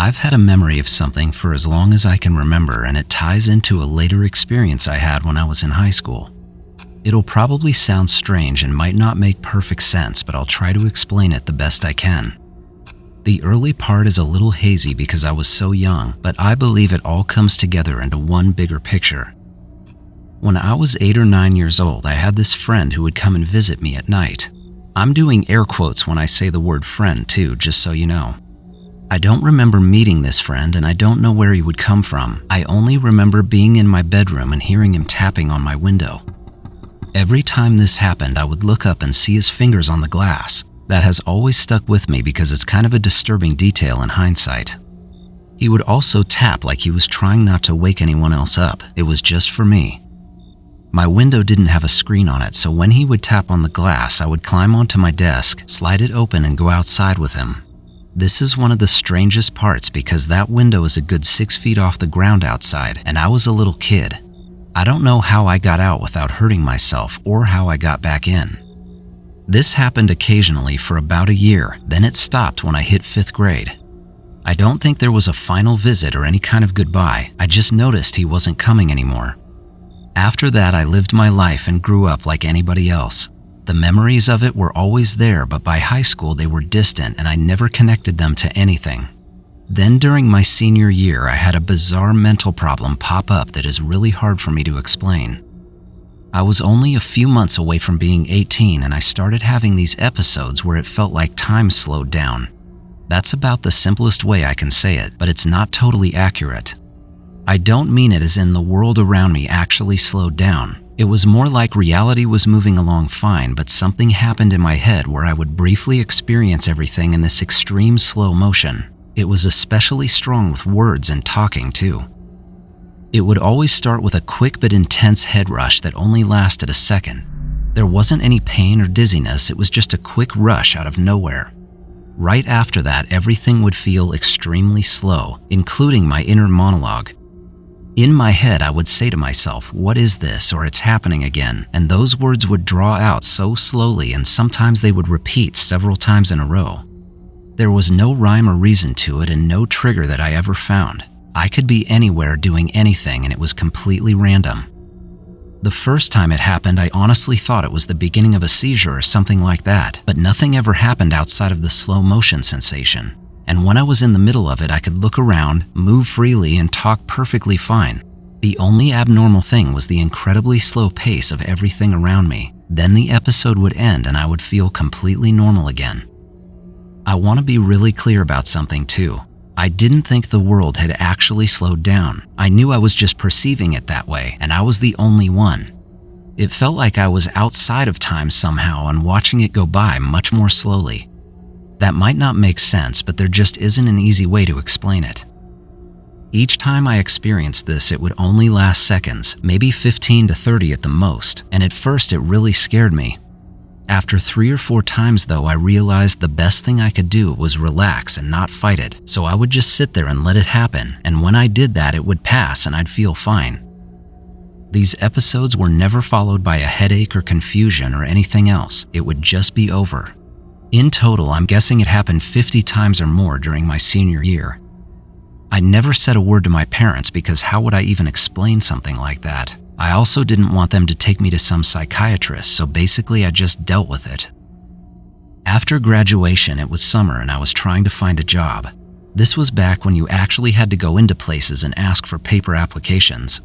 I've had a memory of something for as long as I can remember, and it ties into a later experience I had when I was in high school. It'll probably sound strange and might not make perfect sense, but I'll try to explain it the best I can. The early part is a little hazy because I was so young, but I believe it all comes together into one bigger picture. When I was 8 or 9 years old, I had this friend who would come and visit me at night. I'm doing air quotes when I say the word friend too, just so you know. I don't remember meeting this friend, and I don't know where he would come from. I only remember being in my bedroom and hearing him tapping on my window. Every time this happened, I would look up and see his fingers on the glass. That has always stuck with me because it's kind of a disturbing detail in hindsight. He would also tap like he was trying not to wake anyone else up. It was just for me. My window didn't have a screen on it, so when he would tap on the glass, I would climb onto my desk, slide it open, and go outside with him. This is one of the strangest parts because that window is a good 6 feet off the ground outside, and I was a little kid. I don't know how I got out without hurting myself or how I got back in. This happened occasionally for about a year, then it stopped when I hit 5th grade. I don't think there was a final visit or any kind of goodbye. I just noticed he wasn't coming anymore. After that, I lived my life and grew up like anybody else. The memories of it were always there, but by high school they were distant and I never connected them to anything. Then during my senior year, I had a bizarre mental problem pop up that is really hard for me to explain. I was only a few months away from being 18 and I started having these episodes where it felt like time slowed down. That's about the simplest way I can say it, but it's not totally accurate. I don't mean it as in the world around me actually slowed down. It was more like reality was moving along fine, but something happened in my head where I would briefly experience everything in this extreme slow motion. It was especially strong with words and talking too. It would always start with a quick but intense head rush that only lasted a second. There wasn't any pain or dizziness, it was just a quick rush out of nowhere. Right after that, everything would feel extremely slow, including my inner monologue. In my head, I would say to myself, "What is this?" or "It's happening again." And those words would draw out so slowly, and sometimes they would repeat several times in a row. There was no rhyme or reason to it and no trigger that I ever found. I could be anywhere doing anything and it was completely random. The first time it happened, I honestly thought it was the beginning of a seizure or something like that, but nothing ever happened outside of the slow motion sensation. And when I was in the middle of it, I could look around, move freely, and talk perfectly fine. The only abnormal thing was the incredibly slow pace of everything around me. Then the episode would end and I would feel completely normal again. I want to be really clear about something too. I didn't think the world had actually slowed down. I knew I was just perceiving it that way, and I was the only one. It felt like I was outside of time somehow and watching it go by much more slowly. That might not make sense, but there just isn't an easy way to explain it. Each time I experienced this, it would only last seconds, maybe 15 to 30 at the most, and at first it really scared me. After 3 or 4 times though, I realized the best thing I could do was relax and not fight it, so I would just sit there and let it happen, and when I did that, it would pass and I'd feel fine. These episodes were never followed by a headache or confusion or anything else. It would just be over. In total, I'm guessing it happened 50 times or more during my senior year. I never said a word to my parents because how would I even explain something like that? I also didn't want them to take me to some psychiatrist, so basically I just dealt with it. After graduation, it was summer and I was trying to find a job. This was back when you actually had to go into places and ask for paper applications.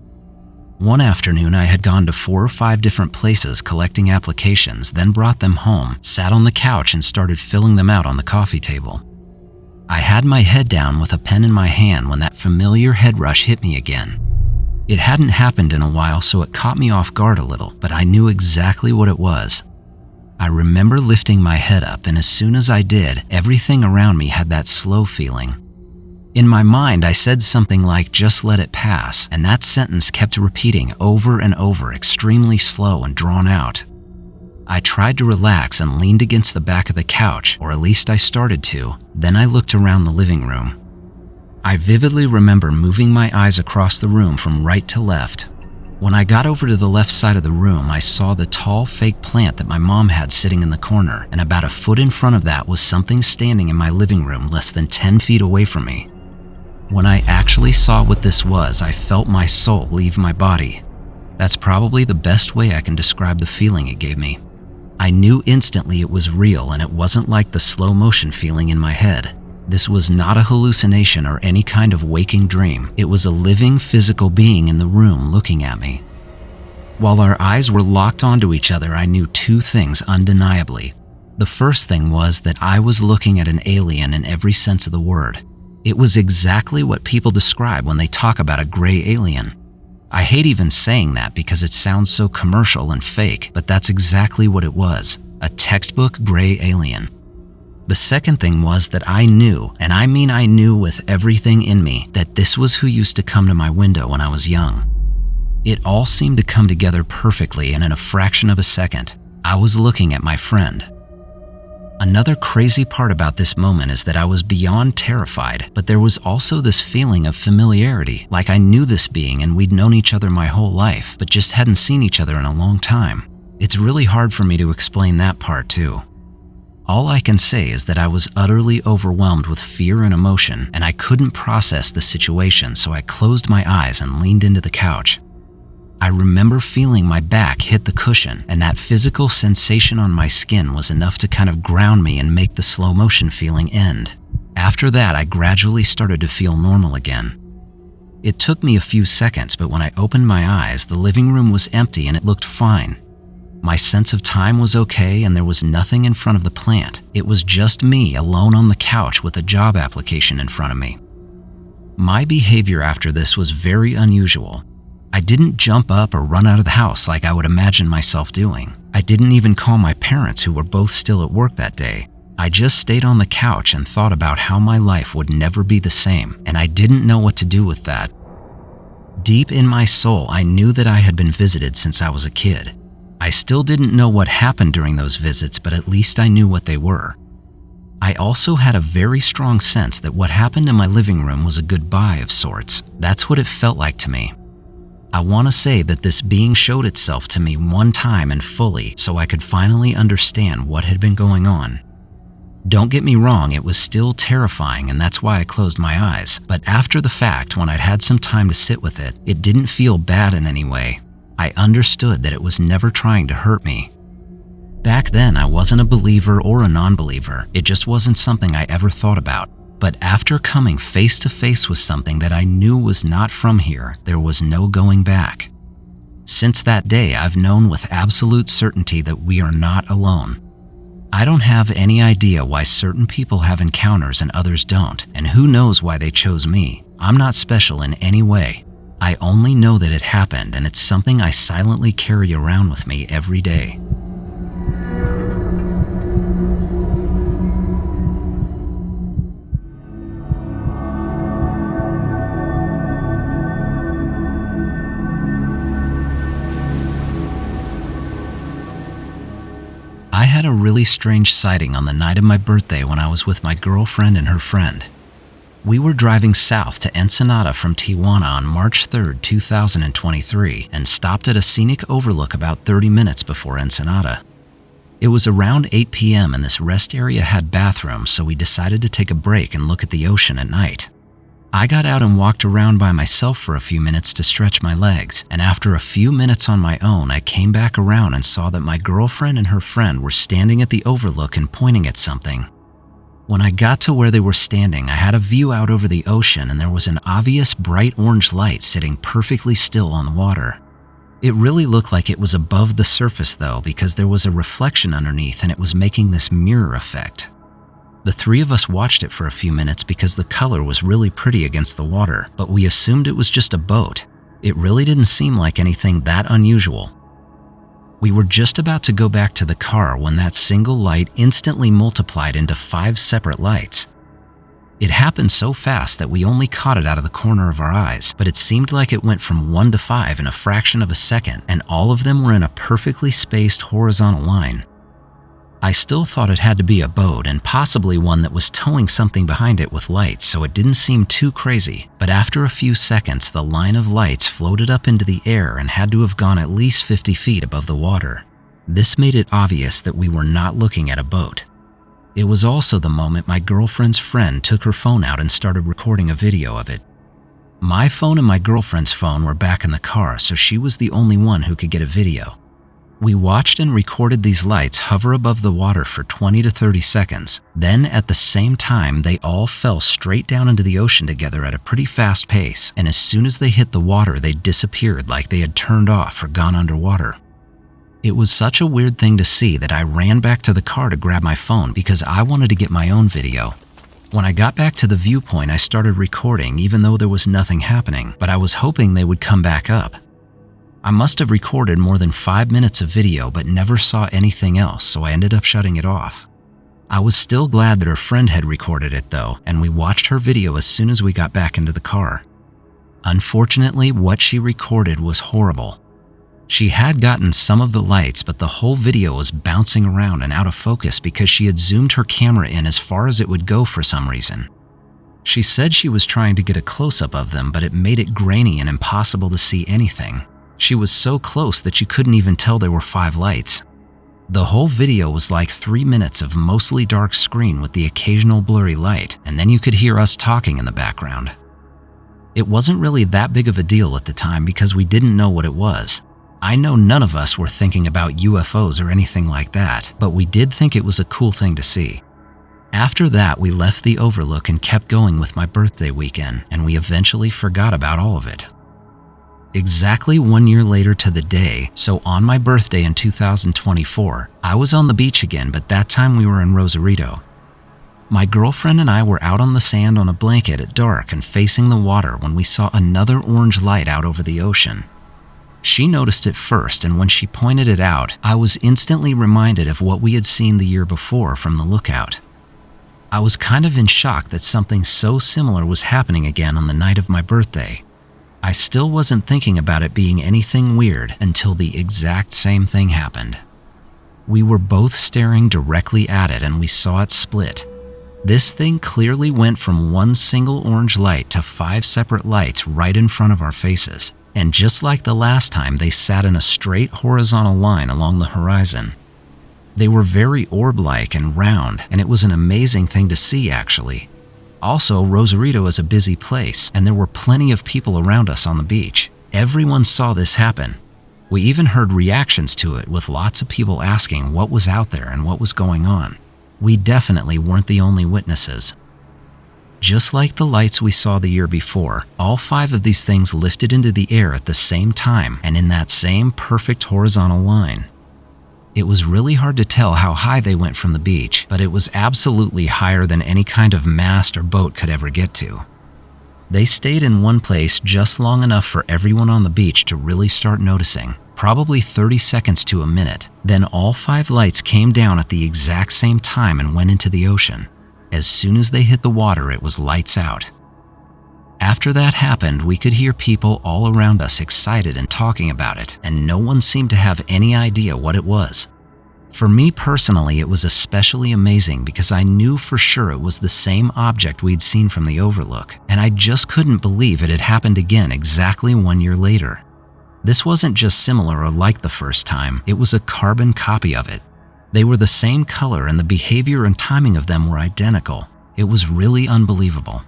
One afternoon, I had gone to 4 or 5 different places collecting applications, then brought them home, sat on the couch and started filling them out on the coffee table. I had my head down with a pen in my hand when that familiar head rush hit me again. It hadn't happened in a while, so it caught me off guard a little, but I knew exactly what it was. I remember lifting my head up, and as soon as I did, everything around me had that slow feeling. In my mind, I said something like, "Just let it pass," and that sentence kept repeating over and over, extremely slow and drawn out. I tried to relax and leaned against the back of the couch, or at least I started to. Then I looked around the living room. I vividly remember moving my eyes across the room from right to left. When I got over to the left side of the room, I saw the tall fake plant that my mom had sitting in the corner, and about a foot in front of that was something standing in my living room less than 10 feet away from me. When I actually saw what this was, I felt my soul leave my body. That's probably the best way I can describe the feeling it gave me. I knew instantly it was real, and it wasn't like the slow motion feeling in my head. This was not a hallucination or any kind of waking dream. It was a living, physical being in the room looking at me. While our eyes were locked onto each other, I knew two things undeniably. The first thing was that I was looking at an alien in every sense of the word. It was exactly what people describe when they talk about a gray alien. I hate even saying that because it sounds so commercial and fake, but that's exactly what it was, a textbook gray alien. The second thing was that I knew, and I mean I knew with everything in me, that this was who used to come to my window when I was young. It all seemed to come together perfectly, and in a fraction of a second, I was looking at my friend. Another crazy part about this moment is that I was beyond terrified, but there was also this feeling of familiarity, like I knew this being and we'd known each other my whole life, but just hadn't seen each other in a long time. It's really hard for me to explain that part too. All I can say is that I was utterly overwhelmed with fear and emotion, and I couldn't process the situation, so I closed my eyes and leaned into the couch. I remember feeling my back hit the cushion, and that physical sensation on my skin was enough to kind of ground me and make the slow motion feeling end. After that, I gradually started to feel normal again. It took me a few seconds, but when I opened my eyes, the living room was empty and it looked fine. My sense of time was okay, and there was nothing in front of the plant. It was just me alone on the couch with a job application in front of me. My behavior after this was very unusual. I didn't jump up or run out of the house like I would imagine myself doing. I didn't even call my parents, who were both still at work that day. I just stayed on the couch and thought about how my life would never be the same, and I didn't know what to do with that. Deep in my soul, I knew that I had been visited since I was a kid. I still didn't know what happened during those visits, but at least I knew what they were. I also had a very strong sense that what happened in my living room was a goodbye of sorts. That's what it felt like to me. I want to say that this being showed itself to me one time and fully, so I could finally understand what had been going on. Don't get me wrong, it was still terrifying, and that's why I closed my eyes. But after the fact, when I'd had some time to sit with it, it didn't feel bad in any way. I understood that it was never trying to hurt me. Back then, I wasn't a believer or a non-believer. It just wasn't something I ever thought about. But after coming face to face with something that I knew was not from here, there was no going back. Since that day, I've known with absolute certainty that we are not alone. I don't have any idea why certain people have encounters and others don't, and who knows why they chose me. I'm not special in any way. I only know that it happened, and it's something I silently carry around with me every day. I had a really strange sighting on the night of my birthday when I was with my girlfriend and her friend. We were driving south to Ensenada from Tijuana on March 3rd, 2023, and stopped at a scenic overlook about 30 minutes before Ensenada. It was around 8 p.m. and this rest area had bathrooms, so we decided to take a break and look at the ocean at night. I got out and walked around by myself for a few minutes to stretch my legs, and after a few minutes on my own, I came back around and saw that my girlfriend and her friend were standing at the overlook and pointing at something. When I got to where they were standing, I had a view out over the ocean, and there was an obvious bright orange light sitting perfectly still on the water. It really looked like it was above the surface though, because there was a reflection underneath and it was making this mirror effect. The three of us watched it for a few minutes because the color was really pretty against the water, but we assumed it was just a boat. It really didn't seem like anything that unusual. We were just about to go back to the car when that single light instantly multiplied into 5 separate lights. It happened so fast that we only caught it out of the corner of our eyes, but it seemed like it went from 1 to 5 in a fraction of a second, and all of them were in a perfectly spaced horizontal line. I still thought it had to be a boat, and possibly one that was towing something behind it with lights, so it didn't seem too crazy. But after a few seconds, the line of lights floated up into the air and had to have gone at least 50 feet above the water. This made it obvious that we were not looking at a boat. It was also the moment my girlfriend's friend took her phone out and started recording a video of it. My phone and my girlfriend's phone were back in the car, so she was the only one who could get a video. We watched and recorded these lights hover above the water for 20 to 30 seconds. Then, at the same time, they all fell straight down into the ocean together at a pretty fast pace, and as soon as they hit the water, they disappeared like they had turned off or gone underwater. It was such a weird thing to see that I ran back to the car to grab my phone because I wanted to get my own video. When I got back to the viewpoint, I started recording even though there was nothing happening, but I was hoping they would come back up. I must have recorded more than 5 minutes of video but never saw anything else, so I ended up shutting it off. I was still glad that her friend had recorded it though, and we watched her video as soon as we got back into the car. Unfortunately, what she recorded was horrible. She had gotten some of the lights, but the whole video was bouncing around and out of focus because she had zoomed her camera in as far as it would go for some reason. She said she was trying to get a close-up of them, but it made it grainy and impossible to see anything. She was so close that you couldn't even tell there were 5 lights. The whole video was like 3 minutes of mostly dark screen with the occasional blurry light, and then you could hear us talking in the background. It wasn't really that big of a deal at the time because we didn't know what it was. I know none of us were thinking about UFOs or anything like that, but we did think it was a cool thing to see. After that, we left the overlook and kept going with my birthday weekend, and we eventually forgot about all of it. Exactly 1 year later to the day, so on my birthday in 2024, I was on the beach again, but that time we were in Rosarito. My girlfriend and I were out on the sand on a blanket at dark and facing the water when we saw another orange light out over the ocean. She noticed it first, and when she pointed it out, I was instantly reminded of what we had seen the year before from the lookout. I was kind of in shock that something so similar was happening again on the night of my birthday. I still wasn't thinking about it being anything weird until the exact same thing happened. We were both staring directly at it and we saw it split. This thing clearly went from one single orange light to 5 separate lights right in front of our faces. And just like the last time, they sat in a straight horizontal line along the horizon. They were very orb-like and round, and it was an amazing thing to see actually. Also, Rosarito is a busy place, and there were plenty of people around us on the beach. Everyone saw this happen. We even heard reactions to it, with lots of people asking what was out there and what was going on. We definitely weren't the only witnesses. Just like the lights we saw the year before, all 5 of these things lifted into the air at the same time and in that same perfect horizontal line. It was really hard to tell how high they went from the beach, but it was absolutely higher than any kind of mast or boat could ever get to. They stayed in one place just long enough for everyone on the beach to really start noticing, probably 30 seconds to a minute. Then all 5 lights came down at the exact same time and went into the ocean. As soon as they hit the water, it was lights out. After that happened, we could hear people all around us excited and talking about it, and no one seemed to have any idea what it was. For me personally, it was especially amazing because I knew for sure it was the same object we'd seen from the overlook, and I just couldn't believe it had happened again exactly 1 year later. This wasn't just similar or like the first time, it was a carbon copy of it. They were the same color and the behavior and timing of them were identical. It was really unbelievable.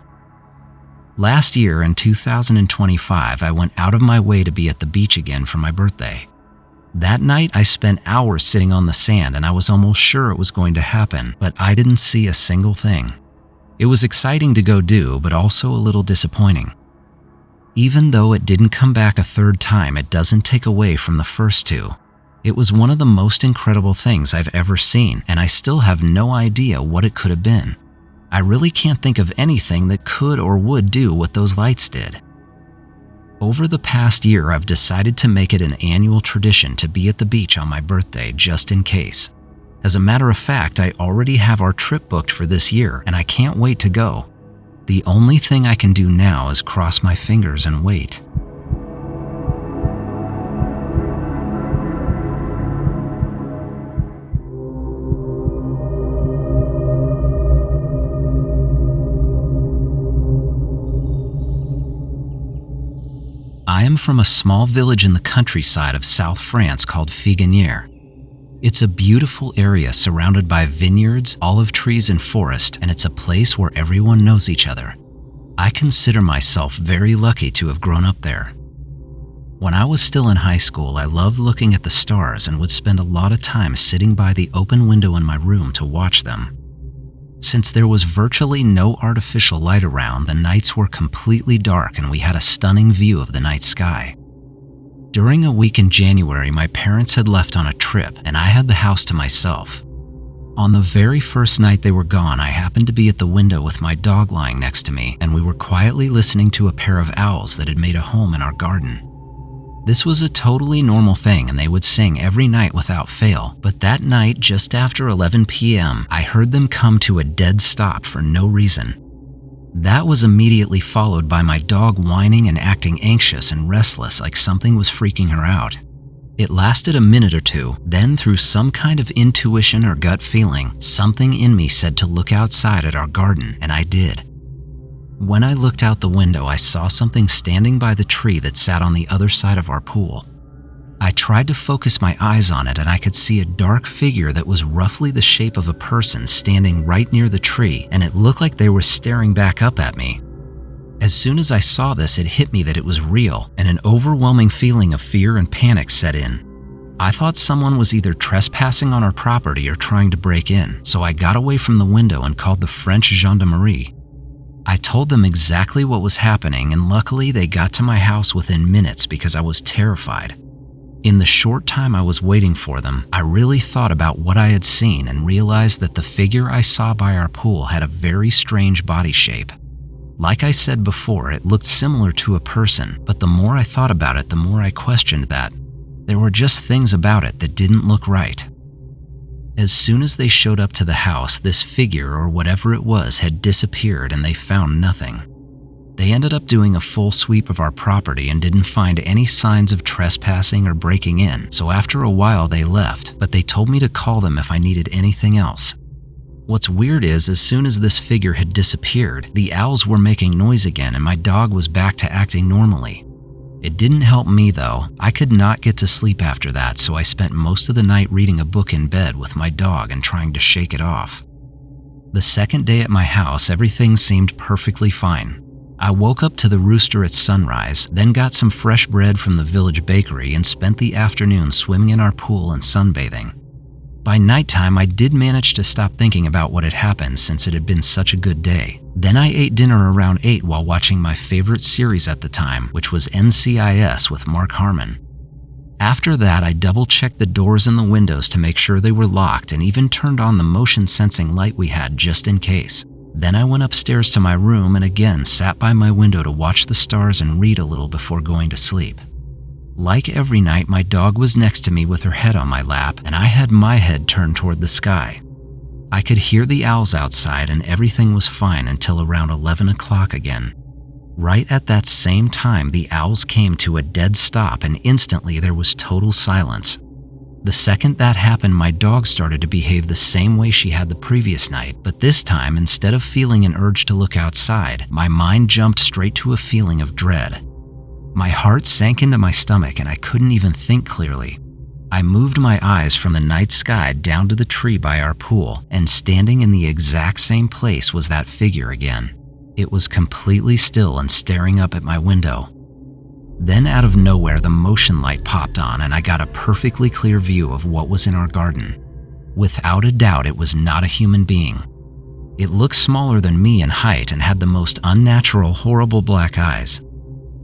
Last year in 2025, I went out of my way to be at the beach again for my birthday. That night, I spent hours sitting on the sand and I was almost sure it was going to happen, but I didn't see a single thing. It was exciting to go do, but also a little disappointing. Even though it didn't come back a third time, it doesn't take away from the first 2. It was one of the most incredible things I've ever seen, and I still have no idea what it could have been. I really can't think of anything that could or would do what those lights did. Over the past year, I've decided to make it an annual tradition to be at the beach on my birthday just in case. As a matter of fact, I already have our trip booked for this year, and I can't wait to go. The only thing I can do now is cross my fingers and wait. I am from a small village in the countryside of South France called Figuinière. It's a beautiful area surrounded by vineyards, olive trees, and forest, and it's a place where everyone knows each other. I consider myself very lucky to have grown up there. When I was still in high school, I loved looking at the stars and would spend a lot of time sitting by the open window in my room to watch them. Since there was virtually no artificial light around, the nights were completely dark and we had a stunning view of the night sky. During a week in January, my parents had left on a trip and I had the house to myself. On the very first night they were gone, I happened to be at the window with my dog lying next to me, and we were quietly listening to a pair of owls that had made a home in our garden. This was a totally normal thing and they would sing every night without fail, but that night, just after 11 p.m., I heard them come to a dead stop for no reason. That was immediately followed by my dog whining and acting anxious and restless, like something was freaking her out. It lasted a minute or two, then through some kind of intuition or gut feeling, something in me said to look outside at our garden, and I did. When I looked out the window, I saw something standing by the tree that sat on the other side of our pool. I tried to focus my eyes on it and I could see a dark figure that was roughly the shape of a person standing right near the tree, and it looked like they were staring back up at me. As soon as I saw this, it hit me that it was real, and an overwhelming feeling of fear and panic set in. I thought someone was either trespassing on our property or trying to break in, so I got away from the window and called the French gendarmerie. I told them exactly what was happening, and luckily they got to my house within minutes because I was terrified. In the short time I was waiting for them, I really thought about what I had seen and realized that the figure I saw by our pool had a very strange body shape. Like I said before, it looked similar to a person, but the more I thought about it, the more I questioned that. There were just things about it that didn't look right. As soon as they showed up to the house, this figure, or whatever it was, had disappeared and they found nothing. They ended up doing a full sweep of our property and didn't find any signs of trespassing or breaking in, so after a while they left, but they told me to call them if I needed anything else. What's weird is, as soon as this figure had disappeared, the owls were making noise again and my dog was back to acting normally. It didn't help me though. I could not get to sleep after that, so I spent most of the night reading a book in bed with my dog and trying to shake it off. The second day at my house, everything seemed perfectly fine. I woke up to the rooster at sunrise, then got some fresh bread from the village bakery and spent the afternoon swimming in our pool and sunbathing. By nighttime, I did manage to stop thinking about what had happened since it had been such a good day. Then I ate dinner around 8 while watching my favorite series at the time, which was NCIS with Mark Harmon. After that, I double-checked the doors and the windows to make sure they were locked and even turned on the motion-sensing light we had just in case. Then I went upstairs to my room and again sat by my window to watch the stars and read a little before going to sleep. Like every night, my dog was next to me with her head on my lap, and I had my head turned toward the sky. I could hear the owls outside and everything was fine until around 11 o'clock again. Right at that same time, the owls came to a dead stop and instantly there was total silence. The second that happened, my dog started to behave the same way she had the previous night, but this time, instead of feeling an urge to look outside, my mind jumped straight to a feeling of dread. My heart sank into my stomach and I couldn't even think clearly. I moved my eyes from the night sky down to the tree by our pool, and standing in the exact same place was that figure again. It was completely still and staring up at my window. Then out of nowhere, the motion light popped on and I got a perfectly clear view of what was in our garden. Without a doubt, it was not a human being. It looked smaller than me in height and had the most unnatural, horrible black eyes.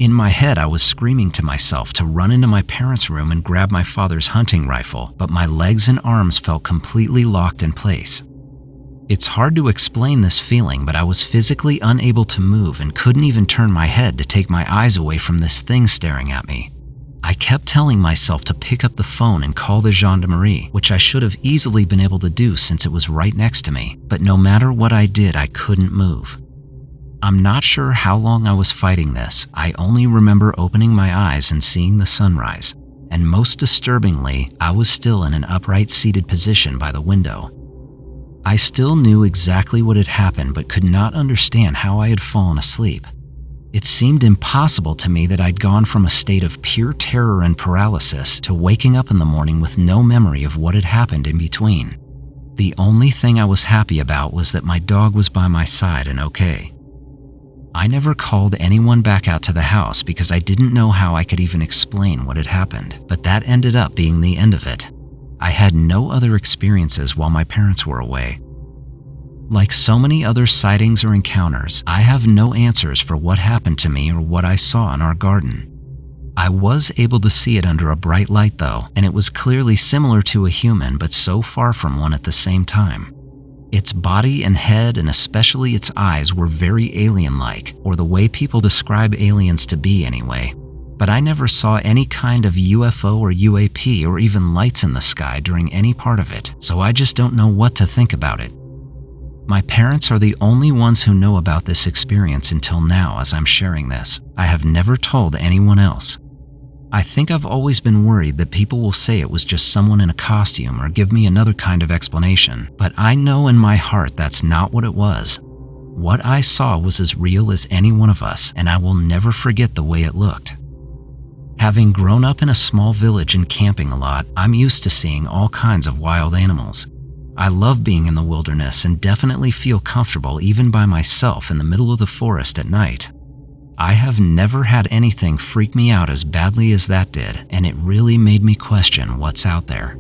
In my head, I was screaming to myself to run into my parents' room and grab my father's hunting rifle, but my legs and arms felt completely locked in place. It's hard to explain this feeling, but I was physically unable to move and couldn't even turn my head to take my eyes away from this thing staring at me. I kept telling myself to pick up the phone and call the gendarmerie, which I should have easily been able to do since it was right next to me, but no matter what I did, I couldn't move. I'm not sure how long I was fighting this. I only remember opening my eyes and seeing the sunrise, and most disturbingly, I was still in an upright seated position by the window. I still knew exactly what had happened but could not understand how I had fallen asleep. It seemed impossible to me that I'd gone from a state of pure terror and paralysis to waking up in the morning with no memory of what had happened in between. The only thing I was happy about was that my dog was by my side and okay. I never called anyone back out to the house because I didn't know how I could even explain what had happened, but that ended up being the end of it. I had no other experiences while my parents were away. Like so many other sightings or encounters, I have no answers for what happened to me or what I saw in our garden. I was able to see it under a bright light though, and it was clearly similar to a human but so far from one at the same time. Its body and head, and especially its eyes, were very alien-like, or the way people describe aliens to be anyway. But I never saw any kind of UFO or UAP or even lights in the sky during any part of it, so I just don't know what to think about it. My parents are the only ones who know about this experience until now as I'm sharing this. I have never told anyone else. I think I've always been worried that people will say it was just someone in a costume or give me another kind of explanation, but I know in my heart that's not what it was. What I saw was as real as any one of us, and I will never forget the way it looked. Having grown up in a small village and camping a lot, I'm used to seeing all kinds of wild animals. I love being in the wilderness and definitely feel comfortable even by myself in the middle of the forest at night. I have never had anything freak me out as badly as that did, and it really made me question what's out there.